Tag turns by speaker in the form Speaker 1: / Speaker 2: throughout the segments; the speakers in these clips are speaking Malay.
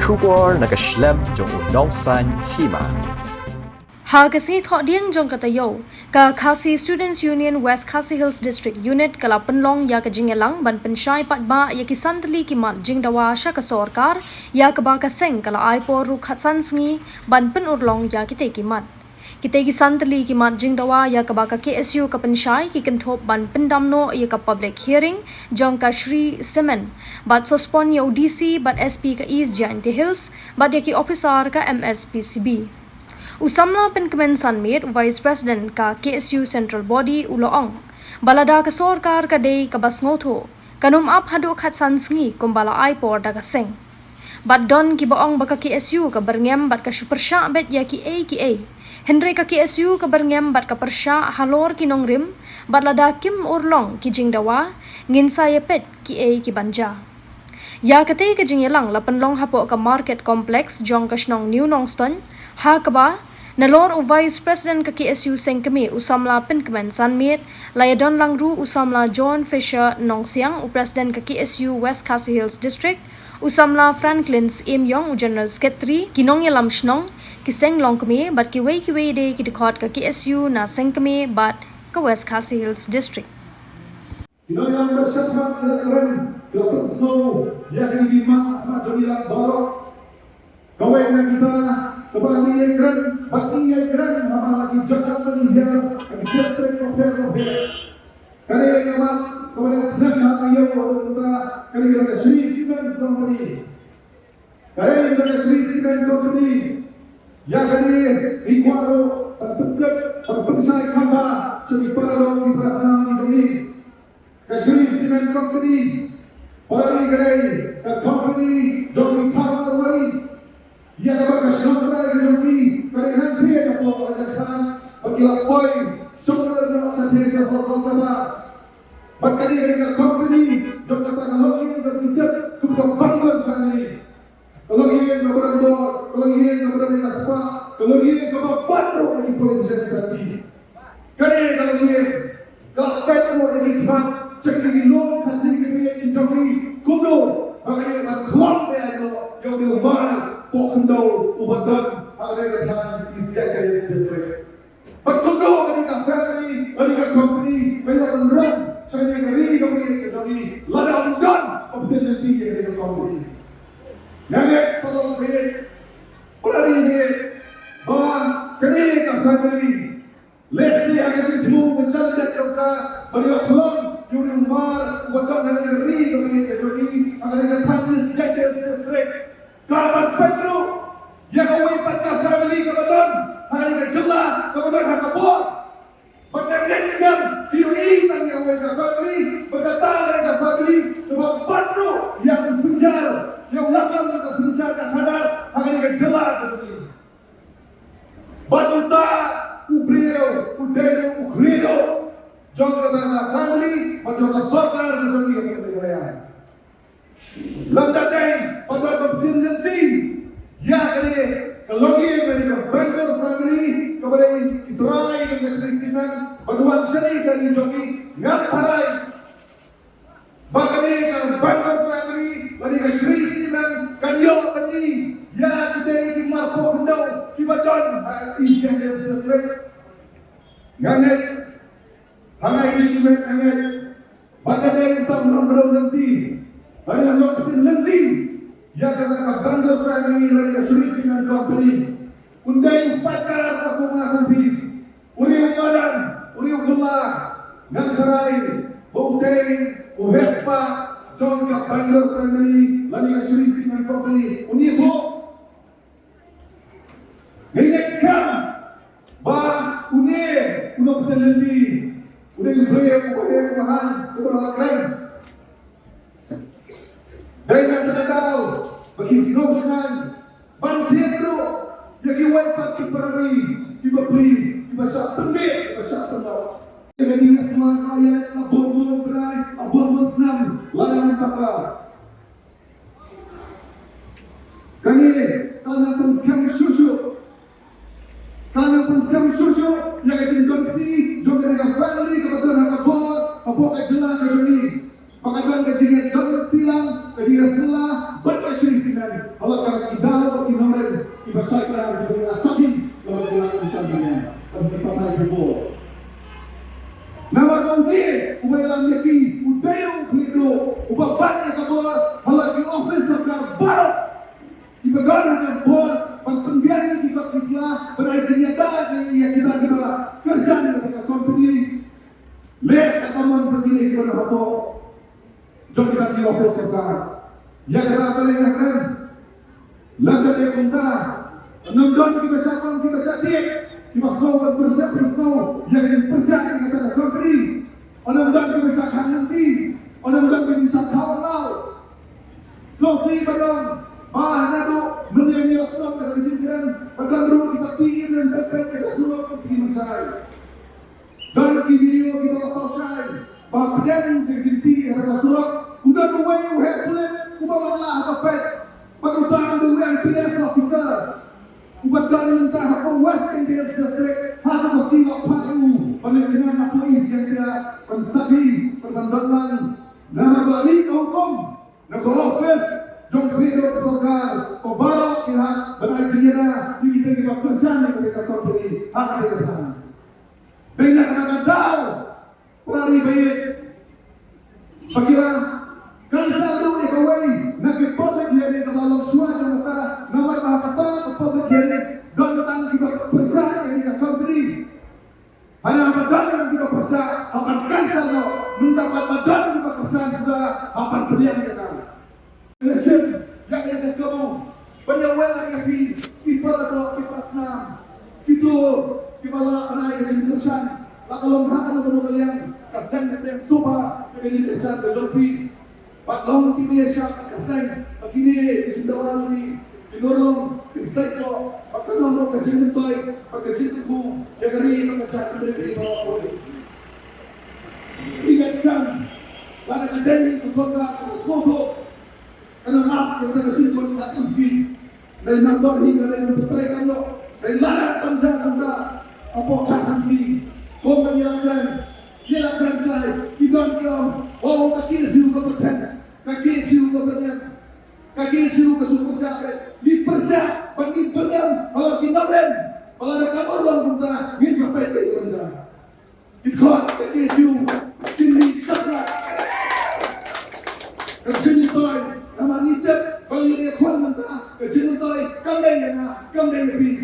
Speaker 1: Shubor nakaslem jong unongsan hima.
Speaker 2: Ha kasi tho diang jong katayo ka Khasi Students Union West Khasi Hills District Unit kala penlong ya ka jingelang ban pensyai patba ya ki santli ki mat jingdawa sha ka sarkar ya ka ba ka seng kala aipor ru khatsan sngi ban pen urlong ya ki te ki mat kita ki santli ki mat jingdawa ya ka ba ka KSU ka pensyai ki kenthop ban pendamno ya ka public hearing jong ka Shri Semen bat suspend ya ODC bat SP ka East Giant Hills bat ya ki officer ka MSPCB Usamla penkemensan mit Vice President ka KSU Central Body uloong balada ka sarkar ka day ka basngotho kanum ap hadu khatsan sngi kumbala aipor daga seng bat don ki baong baka KSU ka berngem bat ka supersha bet ya ki A Henry ka KSU ka berngem bat ka persha halor ki nongrim bat lada kim urlong ki jingdawa ngin saya pet ki A ki banja ya kate ka jingyelang la penlong hapo ka market complex jong ka snong New Nongston ha kaba Nalor o Vice President ka KSU Sengkemi usamla penkemen sanmit layadon langru usamla John Fisher Nongsiang u President ka KSU West Khasi Hills District usamla Franklin's Yong u General Secretary kinong yalam shnong kiseng longkemi bat kiwei de ki dekhot ka KSU na Sengkemi bat ka West Khasi Hills District
Speaker 3: Kinong yang bersyarat keren dapat snow yang dimak sama jodilah borok kawai na kita kembali keren baki keren sama lagi jojak penihar kami district of kali kawan kemudian sedang ayo kita kali kita Shri Cement Company kali kita Shri Cement Company ya kali Iguaro perbensai kamba jadi para orang di perasaan ini Shri Cement Company para kali company doi power wali ya baka shambra yogi kare nanti ko ajasan bagila boy shambra na sa diri sa kota bakali ka company jota teknologi ng bidet kung panggal kani teknologi ng barando teknologi ng barando spa teknologi ng papatro ng province sa ti kani teknologi ka petro ng iba chakri lo kasi ng jogi kudo bakali ka klombe ano yung umar Pokendo ubadon agak kan isyakan district. Patudo kanina family, kanina company, kanina run, saya kari kami kami ladang dan opportunity kanina company. Nange tolong be, pelari be, bahan kanina family. Let's say agak itu misal jatuhka bagi orang yung mar ubadon kanina ri kami kami agak kan isyakan district. Kapan Pedro yang away pada family kebetulan hari kejelah kebetulan hakabor mendengarkan diri yang away ke family berkata ke family kebetulan Pedro yang sejar yang lakam ke sejar dan hadar hari kejelah kebetulan batuta ubrio udero ukrido jangka tanah family jangka sokar dan kebetulan Lantaran pada kompetisi ya kali kalau dia mereka Bangor family kepada Itrai dan Krisinan baduan seri joki ngapain bahkan kan Bangor family mereka Krisinan kanyo tadi ya kita ini marpo hendau kibaton ikan dia selesai nganet hangai Krisinan nganet bahkan dia tak menonton nanti Hanya waktu nanti, ya kata Bangor family dari Shri Cement Company, undai pakar aku mengakuti, uri umaran, uri ulah, ngantarai, bukti, uhespa, John ka Bangor family dari Shri Cement Company, unito, next come, bah unir, unok nanti, uri ubreu mahan, ubarakan. Dengan tertahu bagi Zosman Bandero yang diwajibkan kiperari dibeli dibaca pendek dibaca pendek dengan dia semua kalian abon berai abon senam layan pakar kali karena pensiam susu yang jadi dokti juga dengan family kebetulan abon ajalah ini Pagkaban ka dingan dapat tilang, ka dingan sila, ba't ka siya isinan? Halak ka bersaiklah di bawah saking dalam gelar sosial dunia dan dipakai berbol. Nama nanti ubalan lagi udayo klido ubabanya kabur halagi office serta baru di bagian yang bol pembiayaan kita kisah berajanya tadi yang kita kerja dengan company lihat kataman segini kita apa jom kita di office serta ya kita paling akan laga dia kunta nonton kita sakit kita sobat bersama yang percaya kita company orang dan kita sakit nanti orang dan kita sakit halau so si badang nado menyanyi asal dari jiran badang ru kita tinggi dan berpek kita suruh si masai dan video kita pasai badan jadi harga surat udah dua yang hebat kubawalah apa pagutang dua MPS officer ubatkan mentah apa West Indies District hata mesti payu panengan apa yang dia pensabi perbandalan nama balik hukum nak office jom video kesokal pembarok kira berajina di kita kerjaan yang mereka company hak mereka dengan kadang-kadang pelari baik bagilah kansa tu ekawai nak public hearing kalau suara maka nama kata public hearing dan tentang kita besar yang company hanya badan yang kita besar akan kansa lo mendapat badan kita besar sudah akan beriang kita election yang kamu penyawalan yang kita ada kita senang itu kita anak yang terusan kalau hanya kalian kesan yang suka dengan kesan berdopi Pak Long TV siap kesan begini di dalam ini dinorong diseso akan nomor kejadian toy kejadian bu yang hari mengecek dari bawah boleh ingatkan pada kadang kesoka kesoto karena maaf yang terjadi pada asumsi dan nonton hingga dan berterikan lo dan larang tanda apa asumsi kau menyalahkan silakan saya tidak oh kaki siu kompeten kaki siu kompeten kaki siu kesukusan dipersiap bagi penam kalau kita ben kalau ada kabar orang kita ingin sampai ke kerja ikut kaki siu tinggi sakra kerja toy nama nitep kalau ini kau mentah kerja toy kambing yang kambing lebih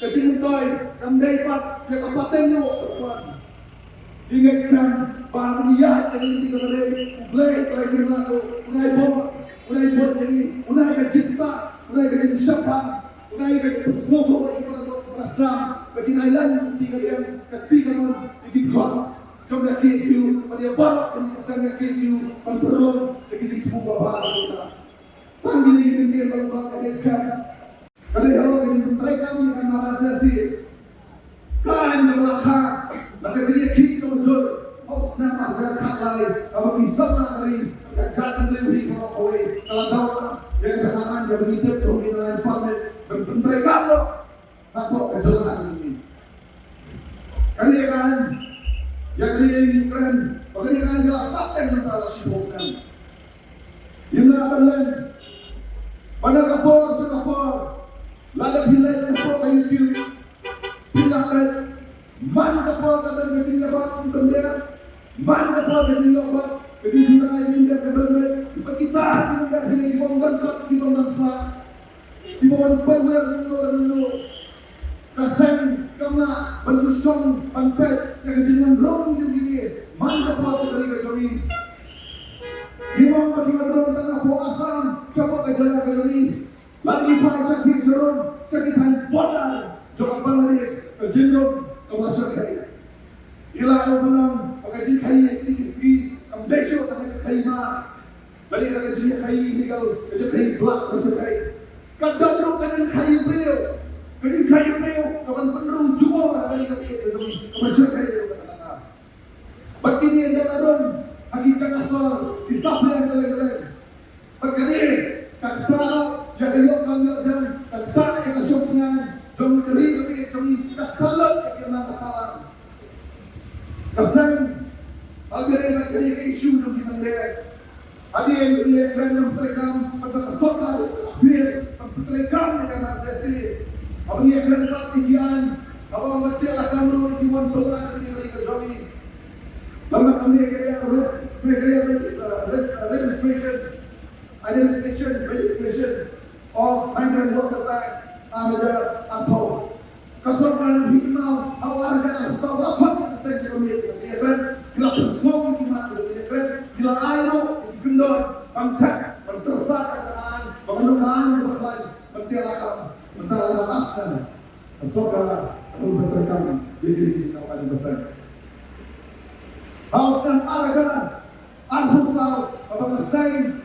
Speaker 3: kerja toy kambing pat yang kapaten yo ingatkan para niat yang kita mulai ini mulai bercita mulai bersiapa mulai bersobo merasa bagi Thailand ketiga ikut jomda KSU pada barat dan pesannya KSU berperon bagi situ bapak kita panggil ini dia bapak KSU kalau yang mereka dengan malasasi kan berlakar maka dia kita betul Osna masyarakat lain kalau bisa dari kerajaan negeri Morokway kalau tahu yang bertangan yang begitu dominan pamer berbentuk lo atau kejelas ini kali kan yang ini keren makanya kan jelas apa yang antara si bosan yang lain pada kapor lalu bila kapor kayu bila man kapor kata begini apa bendera man kapor begini apa begini bendera bendera kita tidak di bawah di bangsa di bawah power no kasen karena bersusung pantai yang jangan rong begini man kapor sekali kali di bawah di tengah puasa coba kerja kali lagi pak sakit jeruk sakit bola coba Bangladesh jenderal kawasan ila menang pagajin kai ini si amdejo tangan kai ma balik pagajin kai legal pagajin kai blak bersekai kadang kadang kai beliau kadang kai beliau kawan penerung juga balik ke bersekai begini yang dalam lagi kasar disapnya kalian perkara kata yang elok kami jam kata yang sosnya jom keri kami kami kata yang masalah kesan agar yang keri isu demi bendera hadir dia kerana mereka pada sokar biar mereka dengan asasi Apabila kena perhatian, abang mati lah kamu di Tuan Pelas ini mereka join. Lama kami kaya registration of Migrant Workers Act ada apa? Kesopanan hikmah awal kan bersama apa saja kami kan bila bersama hikmah kan bila ayo gendor bangkat bertersangkaan pengeluaran berlain bertiadakan mentara asal kesopanan atau berterkam di kawasan besar. Hauskan argan anhusal apakah saya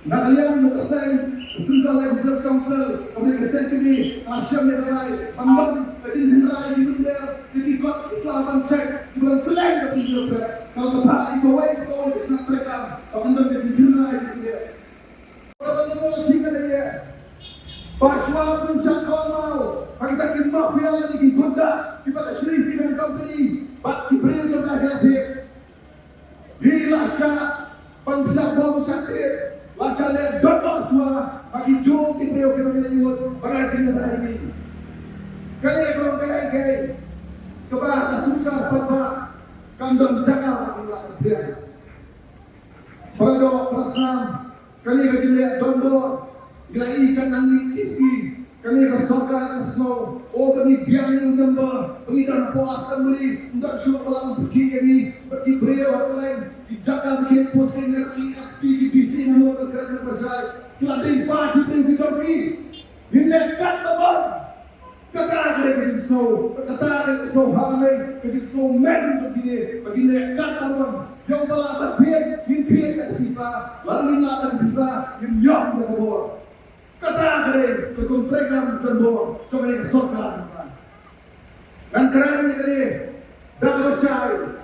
Speaker 3: Nagalian yung kasay, Central Legislative Council, kami kasay kini, Asyam ni Taray, Ambang, Katin Taray, Dinudel, Titikot, Islaman Check, Ibulan Pilang, Katin Dinudel, kalau matay, ikaw, Islam Trekam, Pakandang Katin Taray, Dinudel. Kapag mo, sika na iya, Paswa kung siya komaw, pagdating mo, piyala ni Gigunda, iba ka Sri Simen Company, ba't ibril yung nahihit, hila siya, pangsabong sakit, Laksana doktor suara bagi jom kita yang kena menyebut berarti kita ini. Kali kalau kena gay, kebah susah pada kandang jaga bila dia. Pada perasaan kali kita lihat dondor, bila ikan angin isi, kali kita sokan snow, kami biarnya number, pengidan puasa beli, untuk syurga malam pergi ini, pergi beliau lain. Dijaga bikin posting dari SP di BC namun kerana bersai keladai pagi itu dicobi dilekat teman kata dari snow hamai dari snow men begini lekat teman yang telah terbiak hintiak bisa lalu tak bisa yang ke bawah kata dari kekontrekan ke bawah coba disorkan dan kerana ini dah bersai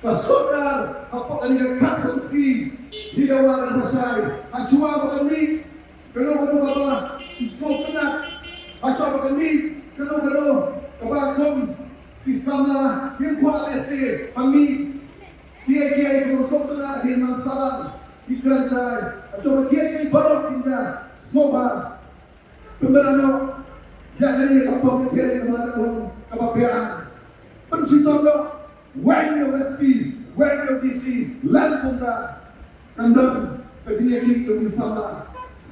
Speaker 3: Kasukar apa kalian kasensi di dalam pasai. Asua kami kena apa? Isko kena. Asua kami kena kebakum kisama yang kualisi kami dia konsum kena di masalah di kerajaan. Asua dia baru pindah semua pemberano yang ini apa yang melakukan kebahagiaan. Pencipta when you SP, when you DC, lalu pula kandang ketika kita bersama.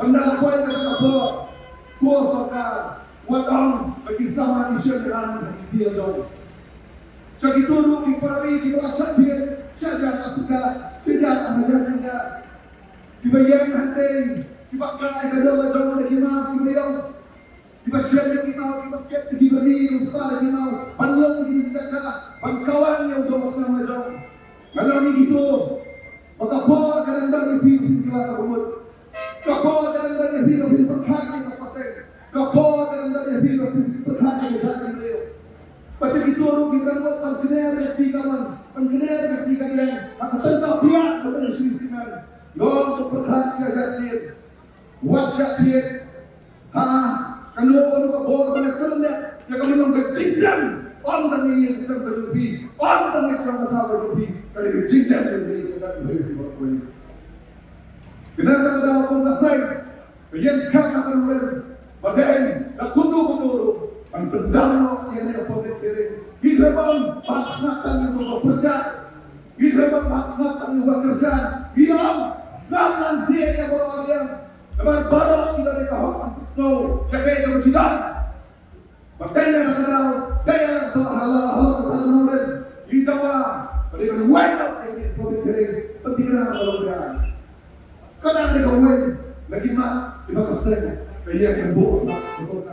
Speaker 3: Anda kuat dengan apa? Kuasa wadang bagi sama isyarakat dia dong. Jadi dulu di pari di bawah dia saja kita sejak anak-anaknya dibayar hati, dipakai kedua-dua lagi masih beliau. Dibasyar di mau, dipakai diberi ustaz di mau, panjang dijaga, pangkawan yang doa sama dong. Kalau ni gitu, maka boleh kalender lebih kita rumut. Kapol kalender lebih berkaki kita pakai. Kapol kalender lebih berkaki kita pakai. Pasal itu kita buat pengkenar yang akan tetap pihak kepada sisiman. Yang untuk berkaki saja sih, wajah dia, kalau bawa pada serendah, dia akan menunggu jindan. Orang yang sedang berlebih, orang yang sedang berlebih, kalau jindan yang tidak berlebih. Kenapa dalam konteksnya, yang sekarang akan berbagai, tak kundur, dan berdampak yang ada potensi. Kita bang paksakan yang bekerja, kita bang paksakan yang bekerja. Yang zaman siapa orang yang baru kita dikahwin snow, jaga yang tidak. Makanya daya hal murid kita mereka wajib ini potensi pentingnya kalau berani. Kadang mereka lagi mah di Pakistan kayak yang bohong masuk